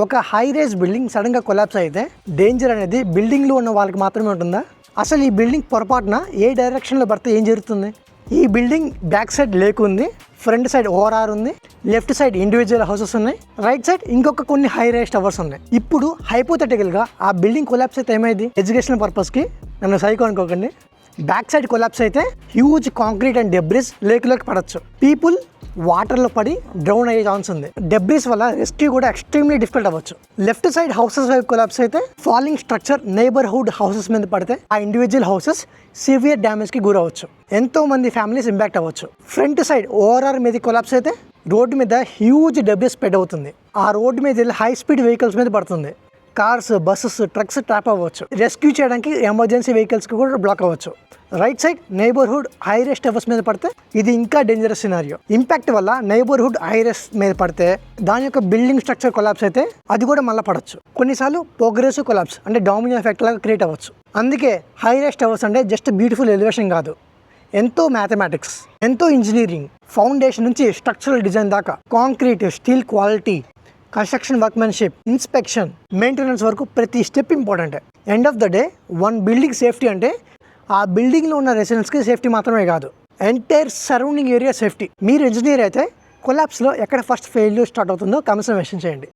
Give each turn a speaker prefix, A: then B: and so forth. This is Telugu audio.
A: ఒక హై రైజ్ బిల్డింగ్ సడన్గా కొలాప్స్ అయితే డేంజర్ అనేది బిల్డింగ్లో ఉన్న వాళ్ళకి మాత్రమే ఉంటుందా? అసలు ఈ బిల్డింగ్ పొరపాటున ఏ డైరెక్షన్లో పడితే ఏం జరుగుతుంది? ఈ బిల్డింగ్ బ్యాక్ సైడ్ లేక్ ఉంది, ఫ్రంట్ సైడ్ ఓఆర్ఆర్ ఉంది, లెఫ్ట్ సైడ్ ఇండివిజువల్ హౌసెస్ ఉన్నాయి, రైట్ సైడ్ ఇంకొక కొన్ని హై రైజ్ టవర్స్ ఉన్నాయి. ఇప్పుడు హైపోథెటికల్గా ఆ బిల్డింగ్ కొలాప్స్ అయితే ఏమైంది? ఎడ్యుకేషనల్ పర్పస్కి నన్ను సైకో అనుకోకండి. బ్యాక్ సైడ్ కొలాప్స్ అయితే హ్యూజ్ కాంక్రీట్ అండ్ డెబ్రిస్ లేక్లోకి పడవచ్చు. పీపుల్ వాటర్లో పడి డ్రౌన్ అయ్యే ఛాన్స్ ఉంది. డెబ్రిస్ వల్ల రెస్క్యూ కూడా ఎక్స్ట్రీమ్లీ డిఫికల్ట్ అవ్వచ్చు. లెఫ్ట్ సైడ్ హౌసెస్ వైపు కొలాప్స్ అయితే ఫాలింగ్ స్ట్రక్చర్ నైబర్హుడ్ హౌసెస్ మీద పడితే ఆ ఇండివిజువల్ హౌసెస్ సివియర్ డ్యామేజ్కి గురవచ్చు. ఎంతో మంది ఫ్యామిలీస్ ఇంపాక్ట్ అవ్వచ్చు. ఫ్రంట్ సైడ్ ఓఆర్ఆర్ మీద కొలాప్స్ అయితే రోడ్డు మీద హ్యూజ్ డెబ్రిస్ స్ప్రెడ్ అవుతుంది. ఆ రోడ్డు మీద వెళ్ళి హై స్పీడ్ వెహికల్స్ మీద పడుతుంది. కార్స్, బస్సెస్, ట్రక్స్ ట్రాప్ అవ్వచ్చు. రెస్క్యూ చేయడానికి ఎమర్జెన్సీ వెహికల్స్కి కూడా బ్లాక్ అవ్వచ్చు. రైట్ సైడ్ నైబర్హుడ్ హైరెస్ట్ టవర్స్ మీద పడితే ఇది ఇంకా డేంజరస్ సినారియో. ఇంపాక్ట్ వల్ల నైబర్హుడ్ హైరెస్ట్ మీద పడితే దాని యొక్క బిల్డింగ్ స్ట్రక్చర్ కొలాప్స్ అయితే అది కూడా మళ్ళీ పడవచ్చు. కొన్నిసార్లు ప్రోగ్రెసివ్ కొలాప్స్ అంటే డామినో ఎఫెక్ట్ లాగా క్రియేట్ అవ్వచ్చు. అందుకే హైరెస్ట్ టవర్స్ అంటే జస్ట్ బ్యూటిఫుల్ ఎలివేషన్ కాదు, ఎంతో మ్యాథమెటిక్స్, ఎంతో ఇంజనీరింగ్, ఫౌండేషన్ నుంచి స్ట్రక్చరల్ డిజైన్ దాకా, concrete, steel quality, construction workmanship, inspection, maintenance వరకు ప్రతి step important. End of the day one building safety అంటే ఆ బిల్డింగ్లో ఉన్న రెసిడెంట్స్కి సేఫ్టీ మాత్రమే కాదు, ఎంటైర్ సరౌండింగ్ ఏరియా సేఫ్టీ. మీరు ఇంజనీర్ అయితే కొలాప్స్లో ఎక్కడ ఫస్ట్ ఫెయిల్యూర్ స్టార్ట్ అవుతుందో కామెంట్స్లో మెన్షన్ చేయండి.